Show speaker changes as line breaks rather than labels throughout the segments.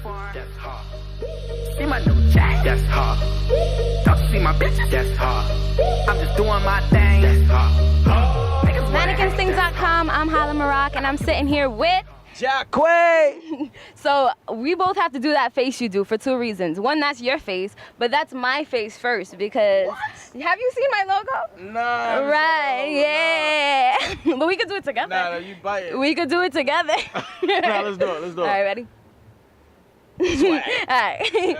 That's hard. See my new jack. That's hard. Don't you see my bitches? That's hard. I'm just doing my thing. That's hard.
ManicInstinct.com. I'm Hala Maroc, and I'm sitting here with
Jaquae.
So we both have to do that face you do for two reasons. One, that's your face, but that's my face first because have you seen my logo?
Nah.
Right, yeah. But we could do it together.
Nah, you bite it.
We could do it together.
Nah, let's do it.
All right, ready?
Swag.
All right.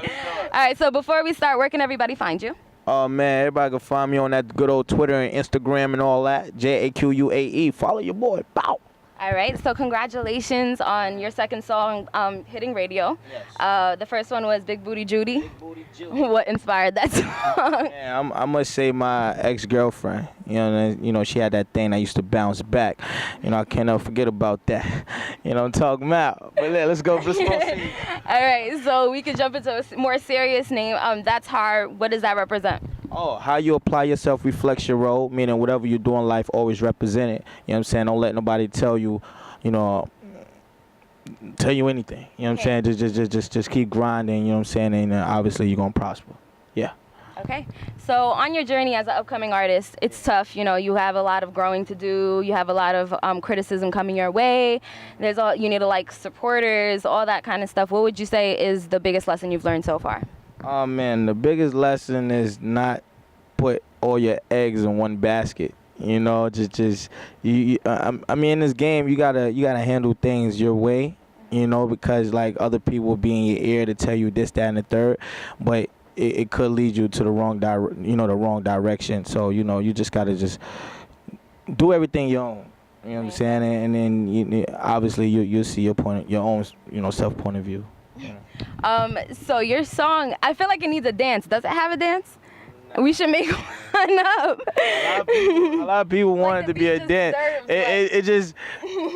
All right, so before we start, where can everybody find you?
Oh man, everybody can find me on that good old Twitter and Instagram and all that. Jaquae. Follow your boy. Bow.
All right, so congratulations on your second song hitting radio.
Yes.
The first one was Big Booty Judy.
Big Booty Judy.
What inspired that song?
Man, I must say my ex-girlfriend. You know, she had that thing that used to bounce back. You know, I can't never forget about that. You know what I'm talking about. But let's go. Let's proceed.
All right, so we could jump into a more serious name. That's Harr. What does that represent?
Oh, how you apply yourself reflects your role, meaning whatever you do in life, always represent it. You know what I'm saying? Don't let nobody tell you anything. You know what I'm saying? Just keep grinding, you know what I'm saying? And obviously you're going to prosper. Yeah.
Okay. So on your journey as an upcoming artist, it's tough. You know, you have a lot of growing to do. You have a lot of criticism coming your way. You need to like supporters, all that kind of stuff. What would you say is the biggest lesson you've learned so far?
Oh man, the biggest lesson is not put all your eggs in one basket. You know, I mean, in this game, you gotta handle things your way. You know, because like other people will be in your ear to tell you this, that, and the third, but it could lead you to the wrong direction. So you know, you just gotta do everything your own. You know what I'm saying? And then obviously you'll see your own self point of view.
So your song, I feel like it needs a dance. Does it have a dance? No. We should make one up.
A lot of people want it to be a dance. It just,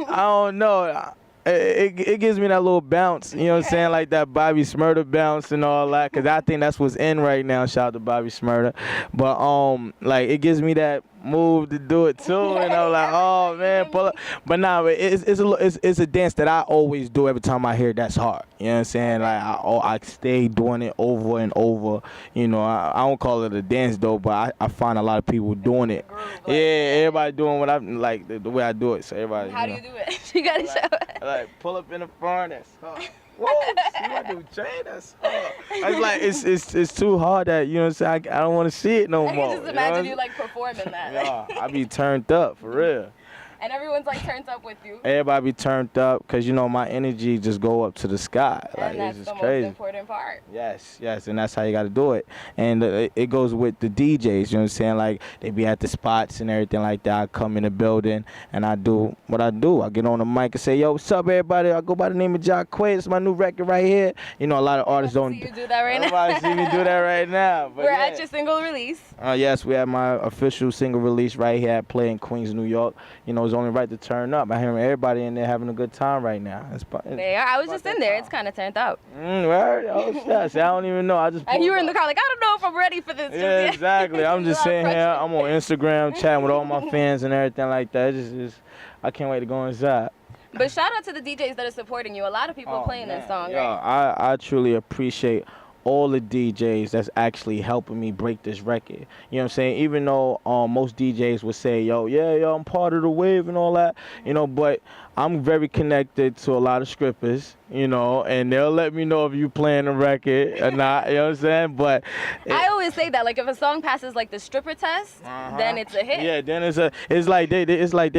I don't know. It gives me that little bounce, you know what I'm saying, like that Bobby Smurda bounce and all that, because I think that's what's in right now. Shout out to Bobby Smurda. But like it gives me that move to do it too, and I'm like, oh man, pull up. But nah, it's a dance that I always do every time I hear That's Hard. You know what I'm saying? Like I stay doing it over and over. You know, I don't call it a dance though, but I find a lot of people doing it. Yeah, everybody doing what I like the way I do it. So everybody.
How do you do it? You gotta show it.
Like pull up in the front. That's hard. Whoa, see what I do, Jane? That's hard. It's like it's too hard that, you know what I'm saying, I don't want to see it no more.
I can just imagine you like performing that.
Yeah, I be turned up for real.
And everyone's like turned up with you.
Everybody be turned up because, you know, my energy just go up to the sky.
And
like,
that's
it's just
the
crazy.
most important part.
Yes, and that's how you got to do it. And it goes with the DJs, you know what I'm saying? Like, they be at the spots and everything like that. I come in the building and I do what I do. I get on the mic and say, yo, what's up, everybody? I go by the name of Jaquae. It's my new record right here. You know, a lot of artists don't.
See you do that right now.
Everybody see me do that right now. But
we're at your single release.
Yes, we have my official single release right here at Play in Queens, New York. You know, it's only right to turn up. I hear everybody in there having a good time right now.
They are. I was just in there. It's kind of turned up.
Word? Oh, shit. See, I don't even know.
And you were in the car like, I don't know if I'm ready for this.
Yeah, exactly. I'm just sitting here. I'm on Instagram chatting with all my fans and everything like that. I can't wait to go inside.
But shout out to the DJs that are supporting you. A lot of people are playing this song.
Yeah, right? I truly appreciate all the DJs that's actually helping me break this record. You know what I'm saying? Even though most DJs would say, yo, I'm part of the wave and all that, you know, but I'm very connected to a lot of strippers, you know, and they'll let me know if you playing the record or not, you know what I'm saying? But
I always say that, like, if a song passes like the stripper test, then it's a hit.
Yeah, then it's like they're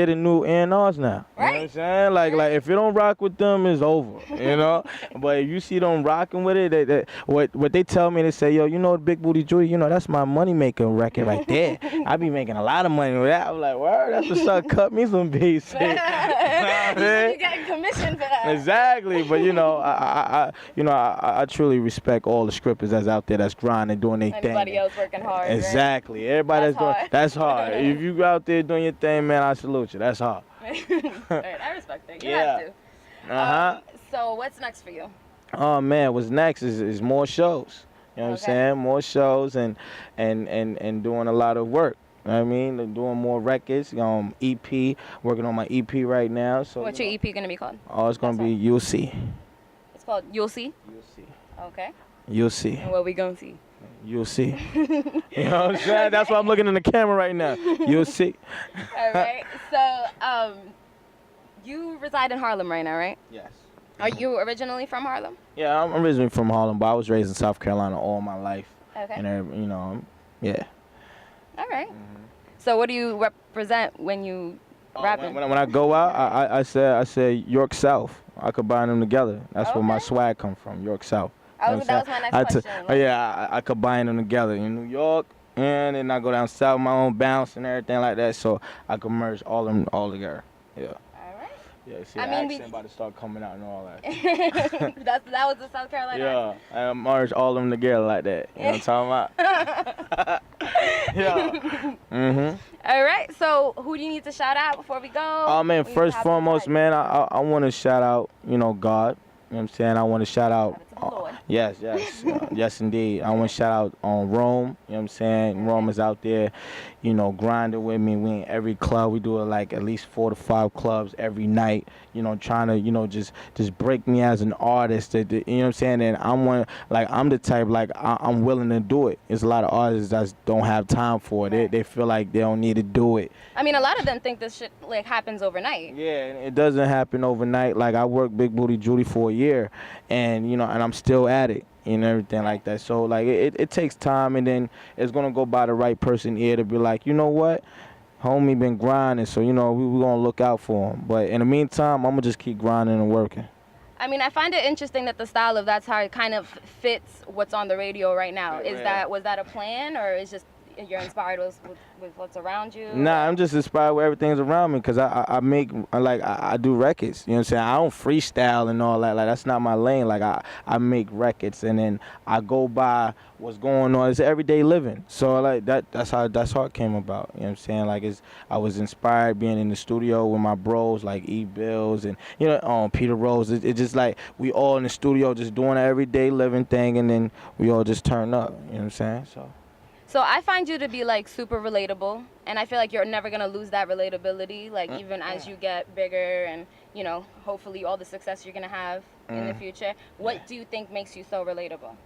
the new A&Rs now.
Right.
You know what I'm saying? Like if you don't rock with them, it's over, you know? But if you see them rocking with it, what they tell me, they say, yo, you know, Big Booty Judy, you know, that's my money-making record right there. I be making a lot of money with that. I'm like, word, that's what's up. Cut me some beats.
You getting commission for that.
Exactly, but you know, I truly respect all the strippers that's out there that's grinding, doing their thing.
Anybody else working hard.
Exactly,
right?
everybody that's hard. If you out there doing your thing, man, I salute you. That's hard.
Right, I respect that. You have to. So what's next for you?
Oh man, what's next is more shows. You know what I'm saying? More shows and doing a lot of work. You know what I mean? Doing more records, EP, working on my EP right now. So
what's your EP gonna be called?
Oh, it's gonna be You'll See.
It's called You'll See?
You'll see.
Okay.
You'll see.
And what we gonna see?
You'll see. You know what I'm saying? That's why I'm looking in the camera right now. You'll see.
All right. So, you reside in Harlem right now, right?
Yes.
Are you originally from Harlem?
Yeah, I'm originally from Harlem, but I was raised in South Carolina all my life.
Okay.
And, you know, yeah.
All right. So what do you represent when you rapping?
When I go out, I say York South. I combine them together. That's where my swag come from, York South.
That was my next question.
Yeah, I combine them together in New York, and then I go down south, my own bounce and everything like that. So I can merge all them all together. Yeah.
All right.
Yeah, see, the accent about to start coming out and all that.
that was the South Carolina accent.
I merge all them together like that. You know what I'm talking about? Yeah.
All right. So who do you need to shout out before we go?
Oh man, first foremost, man, I want to shout out, you know, God. You know what I'm saying? I want to shout out. Yes, yes, indeed. I want to shout out on Rome. You know what I'm saying? Rome is out there, you know, grinding with me. We in every club. We do like at least 4 to 5 clubs every night. You know, trying to, you know, just break me as an artist. You know what I'm saying? And I'm the type like I'm willing to do it. There's a lot of artists that don't have time for it. They feel like they don't need to do it.
I mean, a lot of them think this shit like happens overnight.
Yeah, it doesn't happen overnight. Like I worked Big Booty Judy for a year, and you know, and I'm still at it and everything like that. So like it takes time, and then it's gonna go by the right person ear to be like, you know what, homie been grinding, so you know we gonna look out for him. But in the meantime, I'm gonna just keep grinding and working.
I mean, I find it interesting that the style of That's Harr kind of fits what's on the radio right now. Was that a plan, or is just you're inspired with what's around you?
Nah, I'm just inspired with everything's around me because I make, like, I do records. You know what I'm saying? I don't freestyle and all that. Like, that's not my lane. Like, I make records and then I go by what's going on. It's everyday living. So, like, that's how it came about. You know what I'm saying? Like, I was inspired being in the studio with my bros, like E. Bills and, you know, Peter Rose. It's just like we all in the studio just doing an everyday living thing, and then we all just turn up. You know what I'm saying?
So I find you to be like super relatable, and I feel like you're never gonna lose that relatability, like even as you get bigger and, you know, hopefully all the success you're gonna have in the future. What do you think makes you so relatable?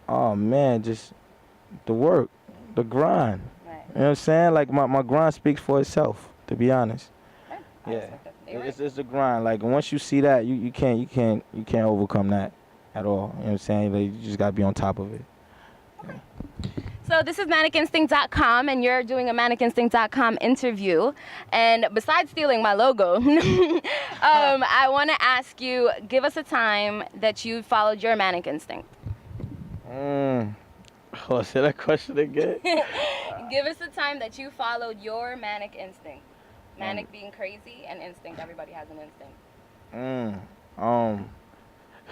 Oh
man, just the work, the grind. Right. You know what I'm saying? Like my grind speaks for itself, to be honest. Right. Yeah. It's the grind. Like once you see that, you can't overcome that at all. You know what I'm saying? Like, you just gotta be on top of it.
Okay. So this is ManicInstinct.com, and you're doing a ManicInstinct.com interview. And besides stealing my logo, I want to ask you, give us a time that you followed your Manic Instinct.
Oh, say that question again?
Give us a time that you followed your Manic Instinct. Manic being crazy, and instinct, everybody has an instinct.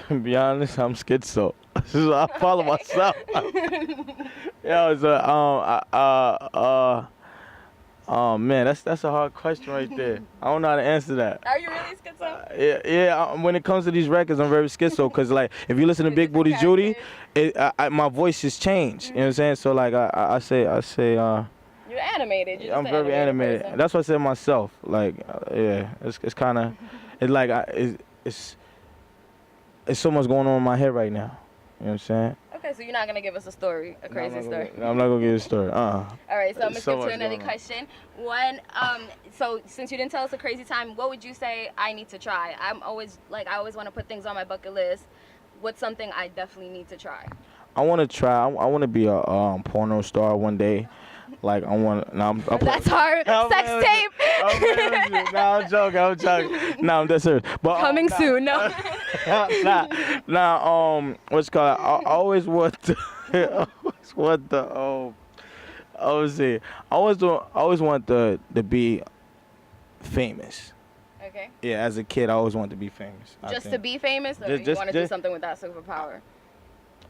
To be honest, I'm schizo. So I follow myself. Yeah, it's oh man, that's a hard question right there. I don't know how to answer that.
Are you really schizo?
Yeah. When it comes to these records, I'm very schizo because like if you listen to Big Booty Judy, my voice just changed. You know what I'm saying? So like I say.
You're animated.
I'm very animated. Person. That's what I said myself. Like yeah, it's kind of it's like it's so much going on in my head right now. You know what I'm saying?
Okay, so you're not gonna give us a story, a crazy story.
I'm not gonna give you a story.
All right, so I'm gonna skip to another question. So since you didn't tell us a crazy time, what would you say I need to try? I always want to put things on my bucket list. What's something I definitely need to try?
I want to try. I want to be a porno star one day. Like I want.
That's hard. Sex tape.
I'm joking. No, I'm dead serious. But
coming soon. No.
What's it called? I always want to. I always want to be famous.
Okay.
Yeah, as a kid, I always wanted to be famous.
Just to be famous, or you want to do something with that superpower?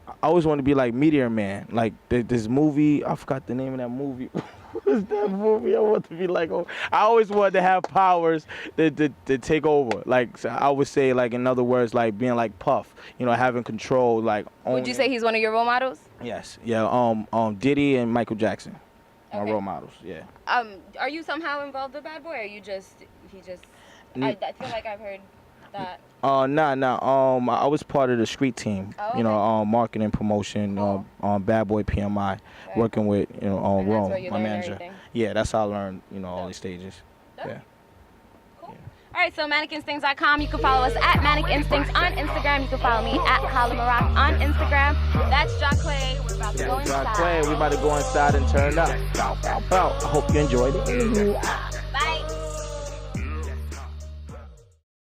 I always want to be like Meteor Man. Like this movie, I forgot the name of that movie. What is that movie? I want to be like. I always wanted to have powers to take over. Like so I would say, like in other words, like being like Puff. You know, having control. Like.
Would you say he's one of your role models?
Yes. Yeah. Diddy and Michael Jackson. My role models. Yeah.
Are you somehow involved with Bad Boy, or he just? I feel like I've heard that.
I was part of the street team.
Oh,
You know, marketing, promotion, on Bad Boy PMI, working with Rome, my manager. Yeah, that's how I learned all these stages. Yeah.
All right, so ManicInstincts.com. You can follow us at Manic Instincts on Instagram. You can follow me at Hala Maroc on Instagram. That's Jaquae. We're about to go inside.
Jaquae, we're about to go inside and turn up. Bow, bow, bow. I hope you enjoyed it.